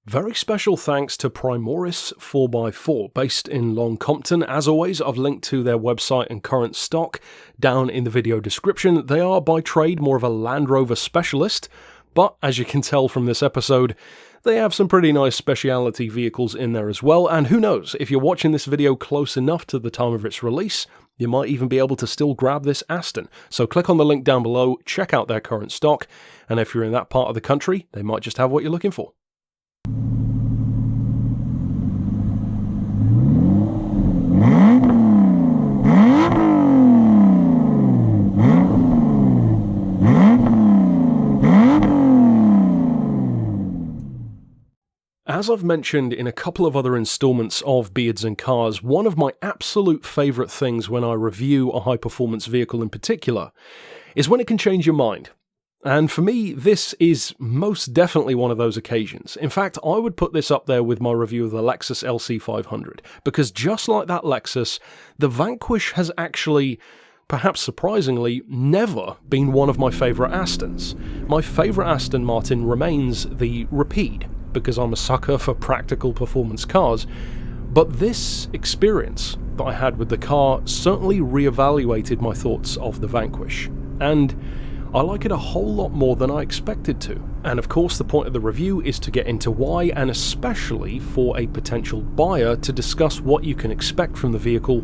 Very special thanks to Primoris 4x4, based in Long Compton. As always, I've linked to their website and current stock down in the video description. They are by trade more of a Land Rover specialist, but as you can tell from this episode, they have some pretty nice speciality vehicles in there as well, and who knows, if you're watching this video close enough to the time of its release, you might even be able to still grab this Aston. So click on the link down below, check out their current stock, and if you're in that part of the country, they might just have what you're looking for. As I've mentioned in a couple of other installments of Beards and Cars, one of my absolute favourite things when I review a high-performance vehicle in particular is when it can change your mind. And for me, this is most definitely one of those occasions. In fact, I would put this up there with my review of the Lexus LC500, because just like that Lexus, the Vanquish has actually, perhaps surprisingly, never been one of my favourite Astons. My favourite Aston Martin remains the Rapide, because I'm a sucker for practical performance cars, but this experience that I had with the car certainly re-evaluated my thoughts of the Vanquish, and I like it a whole lot more than I expected to. And of course the point of the review is to get into why, and especially for a potential buyer to discuss what you can expect from the vehicle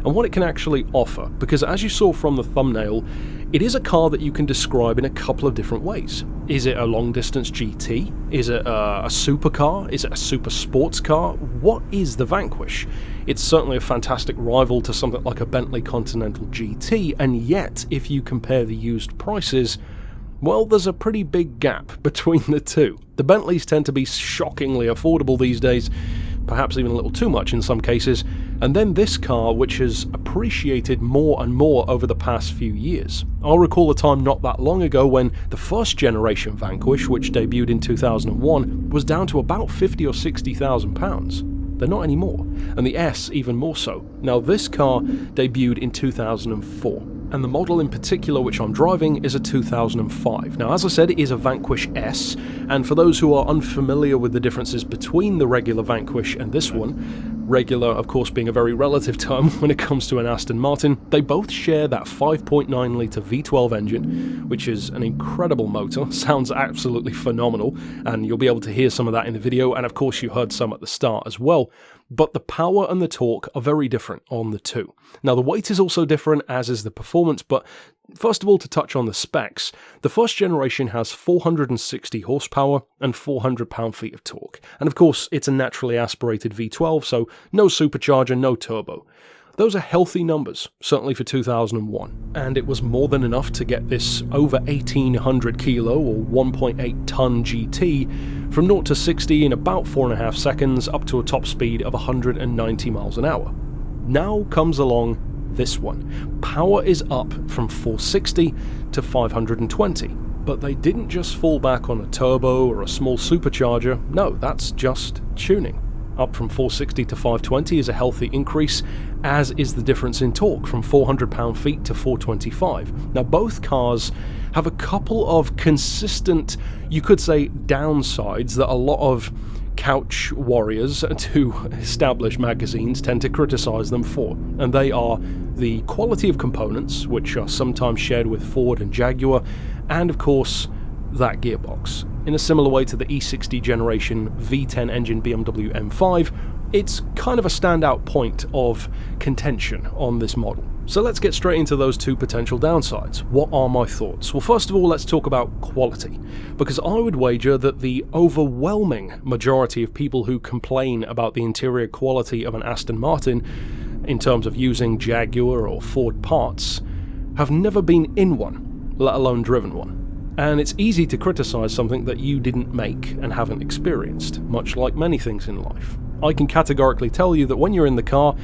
and what it can actually offer, because as you saw from the thumbnail, it is a car that you can describe in a couple of different ways. Is it a long-distance GT? Is it a supercar? Is it a super sports car? What is the Vanquish? It's certainly a fantastic rival to something like a Bentley Continental GT, and yet, if you compare the used prices, well, there's a pretty big gap between the two. The Bentleys tend to be shockingly affordable these days, perhaps even a little too much in some cases, and then this car, which has appreciated more and more over the past few years. I'll recall a time not that long ago when the first generation Vanquish, which debuted in 2001, was down to about £50,000 or £60,000. They're not anymore, and the S even more so. Now this car debuted in 2004, and the model in particular which I'm driving is a 2005. Now as I said, it is a Vanquish S, and for those who are unfamiliar with the differences between the regular Vanquish and this one, regular of course being a very relative term when it comes to an Aston Martin, they both share that 5.9 litre V12 engine, which is an incredible motor, sounds absolutely phenomenal, and you'll be able to hear some of that in the video, and of course you heard some at the start as well. But the power and the torque are very different on the two. Now the weight is also different, as is the performance, but first of all, to touch on the specs, the first generation has 460 horsepower and 400 pound-feet of torque. And of course, it's a naturally aspirated V12, so no supercharger, no turbo. Those are healthy numbers, certainly for 2001, and it was more than enough to get this over 1800 kilo or 1.8 ton GT from 0 to 60 in about 4.5 seconds up to a top speed of 190 miles an hour. Now comes along this one. Power is up from 460 to 520, but they didn't just fall back on a turbo or a small supercharger. No, that's just tuning. Up from 460 to 520 is a healthy increase, as is the difference in torque from 400 pound-feet to 425. Now both cars have a couple of consistent, you could say, downsides that a lot of couch warriors to established magazines tend to criticize them for, and they are the quality of components, which are sometimes shared with Ford and Jaguar, and of course that gearbox. In a similar way to the E60 generation V10 engine BMW M5, it's kind of a standout point of contention on this model. So let's get straight into those two potential downsides. What are my thoughts? Well, first of all, let's talk about quality, because I would wager that the overwhelming majority of people who complain about the interior quality of an Aston Martin in terms of using Jaguar or Ford parts have never been in one, let alone driven one. And it's easy to criticize something that you didn't make and haven't experienced, much like many things in life. I can categorically tell you that when you're in the car,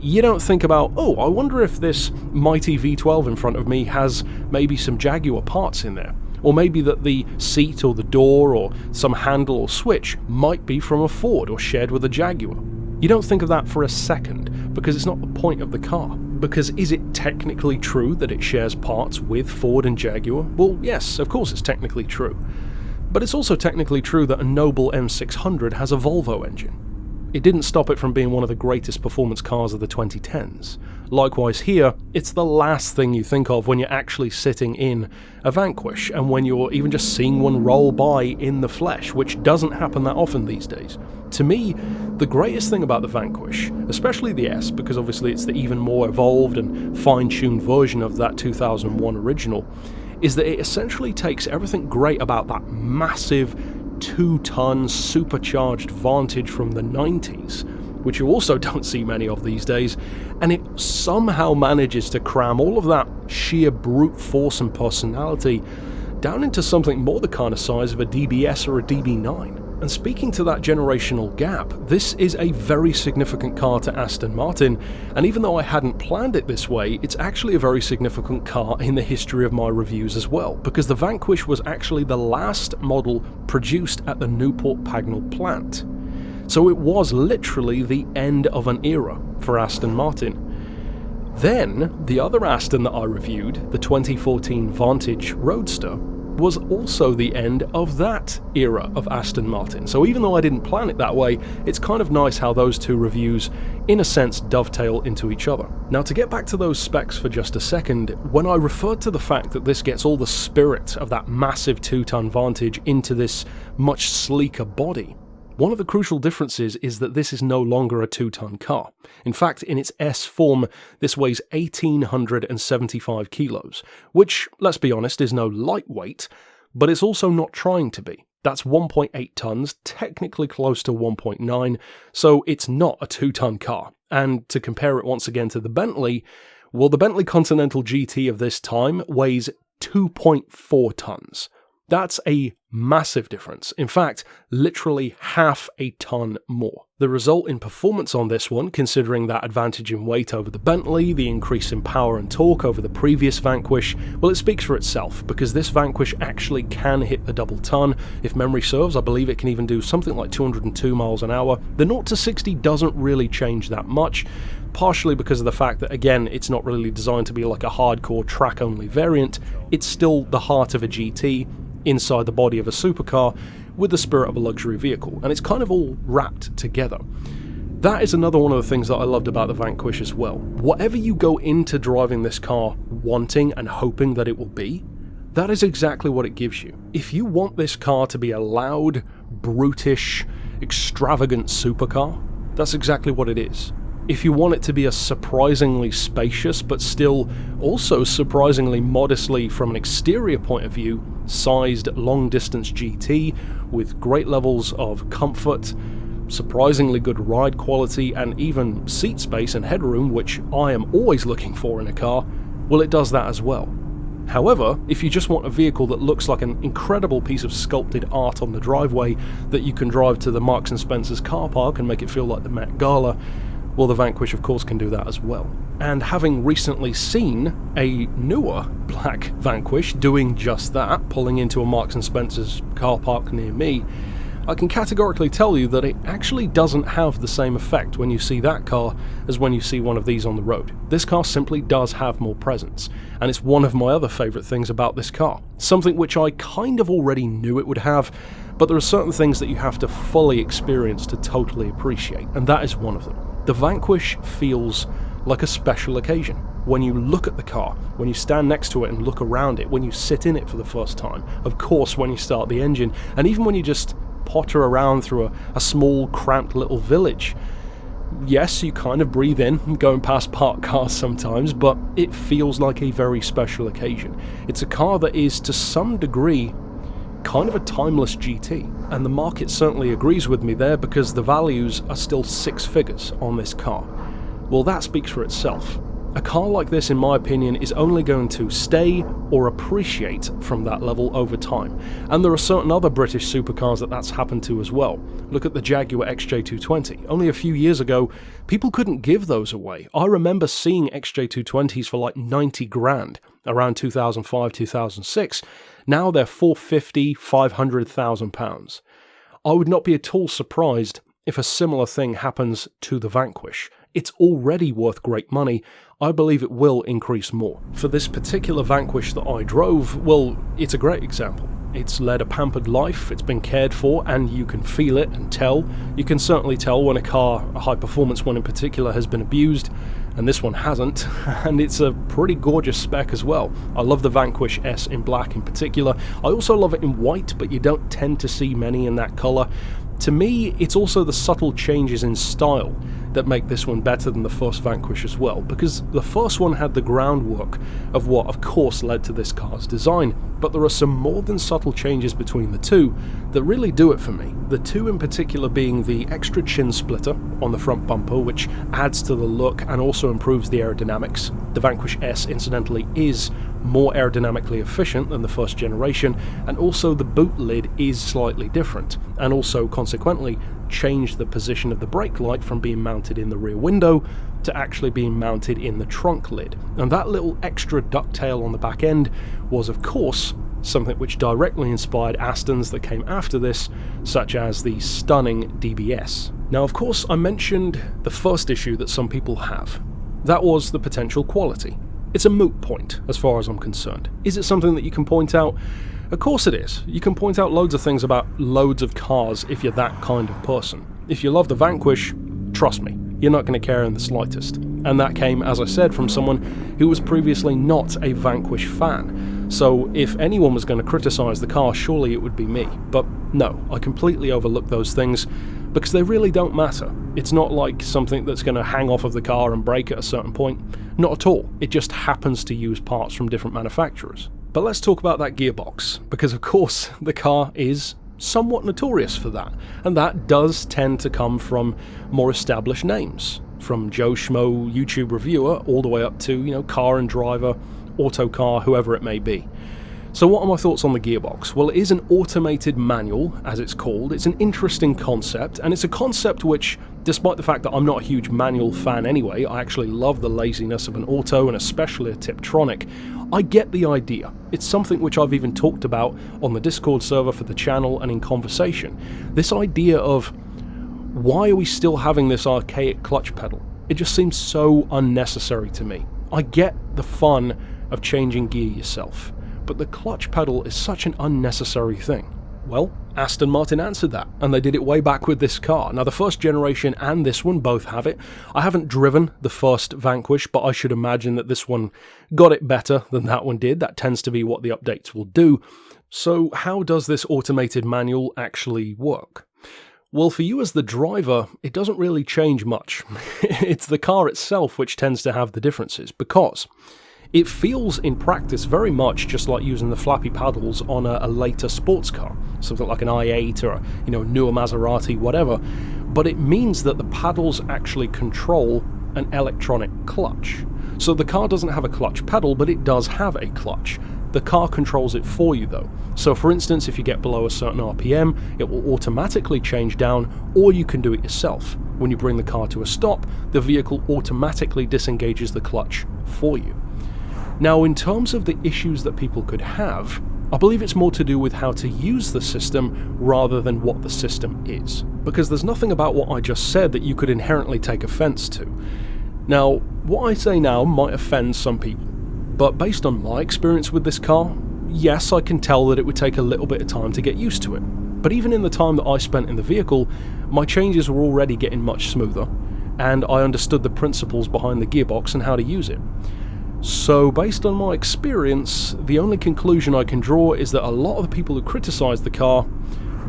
you don't think about, oh, I wonder if this mighty V12 in front of me has maybe some Jaguar parts in there. Or maybe that the seat or the door or some handle or switch might be from a Ford or shared with a Jaguar. You don't think of that for a second, because it's not the point of the car. Because is it technically true that it shares parts with Ford and Jaguar? Well, yes, of course it's technically true. But it's also technically true that a noble M600 has a Volvo engine. It didn't stop it from being one of the greatest performance cars of the 2010s. Likewise here, it's the last thing you think of when you're actually sitting in a Vanquish, and when you're even just seeing one roll by in the flesh, which doesn't happen that often these days. To me, the greatest thing about the Vanquish, especially the S, because obviously it's the even more evolved and fine-tuned version of that 2001 original, is that it essentially takes everything great about that massive 2-ton supercharged Vantage from the 90s, which you also don't see many of these days, and it somehow manages to cram all of that sheer brute force and personality down into something more the kind of size of a DBS or a DB9. And speaking to that generational gap, this is a very significant car to Aston Martin, and even though I hadn't planned it this way, it's actually a very significant car in the history of my reviews as well, because the Vanquish was actually the last model produced at the Newport Pagnell plant. So it was literally the end of an era for Aston Martin. Then, the other Aston that I reviewed, the 2014 Vantage Roadster, was also the end of that era of Aston Martin. So even though I didn't plan it that way, it's kind of nice how those two reviews, in a sense, dovetail into each other. Now, to get back to those specs for just a second, when I referred to the fact that this gets all the spirit of that massive 2-ton Vantage into this much sleeker body, one of the crucial differences is that this is no longer a 2-ton car. In fact, in its S form, this weighs 1,875 kilos, which, let's be honest, is no lightweight, but it's also not trying to be. That's 1.8 tons, technically close to 1.9, so it's not a 2-ton car. And to compare it once again to the Bentley, well, the Bentley Continental GT of this time weighs 2.4 tons. That's a massive difference. In fact, literally half a ton more. The result in performance on this one, considering that advantage in weight over the Bentley, the increase in power and torque over the previous Vanquish, well, it speaks for itself, because this Vanquish actually can hit the double ton. If memory serves, I believe it can even do something like 202 miles an hour. The 0 to 60 doesn't really change that much, partially because of the fact that, again, it's not really designed to be like a hardcore track-only variant. It's still the heart of a GT, inside the body of a supercar, with the spirit of a luxury vehicle, and it's kind of all wrapped together. That is another one of the things that I loved about the Vanquish as well. Whatever you go into driving this car wanting and hoping that it will be, that is exactly what it gives you. If you want this car to be a loud, brutish, extravagant supercar, that's exactly what it is. If you want it to be a surprisingly spacious, but still also surprisingly modestly from an exterior point of view, sized long-distance GT with great levels of comfort, surprisingly good ride quality, and even seat space and headroom, which I am always looking for in a car, well, it does that as well. However, if you just want a vehicle that looks like an incredible piece of sculpted art on the driveway that you can drive to the Marks & Spencer's car park and make it feel like the Met Gala, well, the Vanquish, of course, can do that as well. And having recently seen a newer black Vanquish doing just that, pulling into a Marks & Spencer's car park near me, I can categorically tell you that it actually doesn't have the same effect when you see that car as when you see one of these on the road. This car simply does have more presence, and it's one of my other favourite things about this car. Something which I kind of already knew it would have, but there are certain things that you have to fully experience to totally appreciate, and that is one of them. The Vanquish feels like a special occasion. When you look at the car, when you stand next to it and look around it, when you sit in it for the first time, of course when you start the engine, and even when you just potter around through a small, cramped little village. Yes, you kind of breathe in, going past parked cars sometimes, but it feels like a very special occasion. It's a car that is, to some degree, kind of a timeless GT, and the market certainly agrees with me there because the values are still 6 figures on this car. Well, that speaks for itself. A car like this, in my opinion, is only going to stay or appreciate from that level over time. And there are certain other British supercars that's happened to as well. Look at the Jaguar XJ220. Only a few years ago, people couldn't give those away. I remember seeing XJ220s for like 90 grand around 2005, 2006. Now they're 450, 500,000 pounds. I would not be at all surprised if a similar thing happens to the Vanquish. It's already worth great money. I believe it will increase more. For this particular Vanquish that I drove, well, it's a great example. It's led a pampered life, it's been cared for, and you can feel it and tell. You can certainly tell when a car, a high-performance one in particular, has been abused, and this one hasn't, and it's a pretty gorgeous spec as well. I love the Vanquish S in black in particular. I also love it in white, but you don't tend to see many in that colour. To me, it's also the subtle changes in style that make this one better than the first Vanquish as well, because the first one had the groundwork of what of course led to this car's design, but there are some more than subtle changes between the two that really do it for me. The two in particular being the extra chin splitter on the front bumper, which adds to the look and also improves the aerodynamics. The Vanquish S incidentally is more aerodynamically efficient than the first generation, and also the boot lid is slightly different, and also consequently changed the position of the brake light from being mounted in the rear window to actually being mounted in the trunk lid. And that little extra ducktail on the back end was of course something which directly inspired Astons that came after this, such as the stunning DBS. Now of course I mentioned the first issue that some people have. That was the potential quality. It's a moot point as far as I'm concerned. Is it something that you can point out? Of course it is. You can point out loads of things about loads of cars if you're that kind of person. If you love the Vanquish, trust me, you're not going to care in the slightest. And that came, as I said, from someone who was previously not a Vanquish fan. So if anyone was going to criticise the car, surely it would be me. But no, I completely overlooked those things because they really don't matter. It's not like something that's going to hang off of the car and break at a certain point. Not at all. It just happens to use parts from different manufacturers. But let's talk about that gearbox, because of course the car is somewhat notorious for that, and that does tend to come from more established names, from Joe Schmo YouTube reviewer all the way up to, you know, car and driver, autocar, whoever it may be. So what are my thoughts on the gearbox? Well, it is an automated manual, as it's called. It's an interesting concept, and it's a concept which, despite the fact that I'm not a huge manual fan anyway, I actually love the laziness of an auto and especially a Tiptronic, I get the idea. It's something which I've even talked about on the Discord server for the channel and in conversation. This idea of, why are we still having this archaic clutch pedal? It just seems so unnecessary to me. I get the fun of changing gear yourself, but the clutch pedal is such an unnecessary thing. Well, Aston Martin answered that, and they did it way back with this car. Now the first generation and this one both have it. I haven't driven the first Vanquish, but I should imagine that this one got it better than that one did. That tends to be what the updates will do. So how does this automated manual actually work? Well, for you as the driver, it doesn't really change much. It's the car itself which tends to have the differences, because it feels in practice very much just like using the flappy paddles on a later sports car, something like an i8 or a newer Maserati, whatever, but it means that the paddles actually control an electronic clutch. So the car doesn't have a clutch pedal, but it does have a clutch. The car controls it for you though. So for instance, if you get below a certain RPM, it will automatically change down, or you can do it yourself. When you bring the car to a stop, the vehicle automatically disengages the clutch for you. Now, in terms of the issues that people could have, I believe it's more to do with how to use the system rather than what the system is, because there's nothing about what I just said that you could inherently take offense to. Now, what I say now might offend some people, but based on my experience with this car, yes, I can tell that it would take a little bit of time to get used to it. But even in the time that I spent in the vehicle, my changes were already getting much smoother, and I understood the principles behind the gearbox and how to use it. So based on my experience, the only conclusion I can draw is that a lot of the people who criticise the car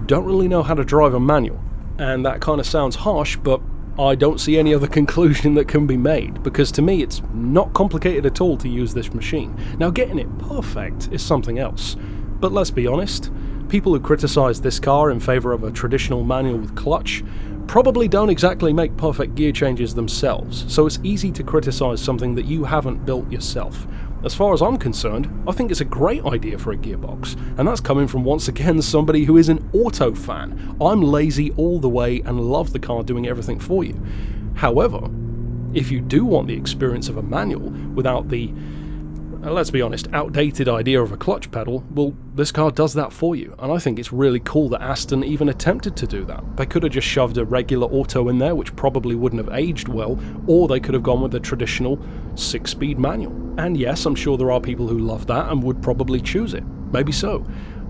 don't really know how to drive a manual. And that kind of sounds harsh, but I don't see any other conclusion that can be made, because to me it's not complicated at all to use this machine. Now getting it perfect is something else, but let's be honest, people who criticise this car in favour of a traditional manual with clutch probably don't exactly make perfect gear changes themselves, so it's easy to criticise something that you haven't built yourself. As far as I'm concerned, I think it's a great idea for a gearbox, and that's coming from once again somebody who is an auto fan. I'm lazy all the way and love the car doing everything for you. However, if you do want the experience of a manual without the, let's be honest, outdated idea of a clutch pedal, well, this car does that for you, and I think it's really cool that Aston even attempted to do that. They could have just shoved a regular auto in there, which probably wouldn't have aged well, or they could have gone with a traditional 6-speed manual. And yes, I'm sure there are people who love that and would probably choose it. Maybe so.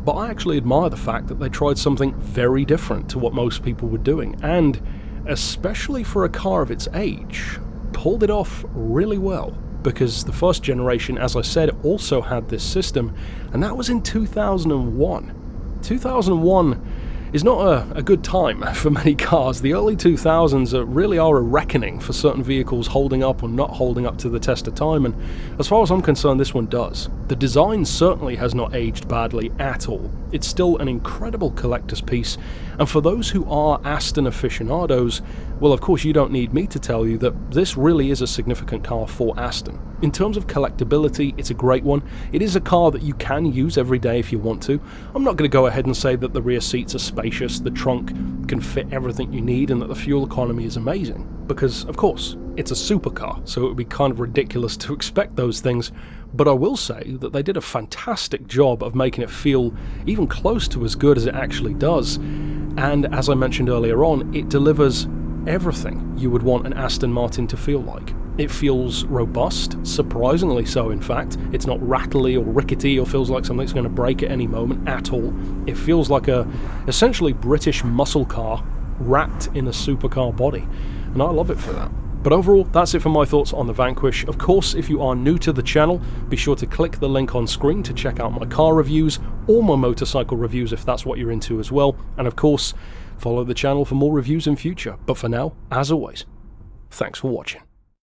but I actually admire the fact that they tried something very different to what most people were doing, and, especially for a car of its age, pulled it off really well. Because the first generation, as I said, also had this system, and that was in 2001. 2001 is not a good time for many cars. The early 2000s really are a reckoning for certain vehicles holding up or not holding up to the test of time, and as far as I'm concerned, this one does. The design certainly has not aged badly at all. It's still an incredible collector's piece, and for those who are Aston aficionados, well, of course you don't need me to tell you that this really is a significant car for Aston. In terms of collectability, it's a great one. It is a car that you can use every day if you want to. I'm not going to go ahead and say that the rear seats are spacious, the trunk can fit everything you need, and that the fuel economy is amazing. Because, of course, it's a supercar, so it would be kind of ridiculous to expect those things. But I will say that they did a fantastic job of making it feel even close to as good as it actually does. And as I mentioned earlier on, it delivers everything you would want an Aston Martin to feel like. It feels robust, surprisingly so in fact. It's not rattly or rickety or feels like something's going to break at any moment at all. It feels like a essentially British muscle car wrapped in a supercar body, and I love it for that. But overall, that's it for my thoughts on the Vanquish. Of course, if you are new to the channel, be sure to click the link on screen to check out my car reviews, or my motorcycle reviews if that's what you're into as well. And of course, follow the channel for more reviews in future. But for now, as always, thanks for watching.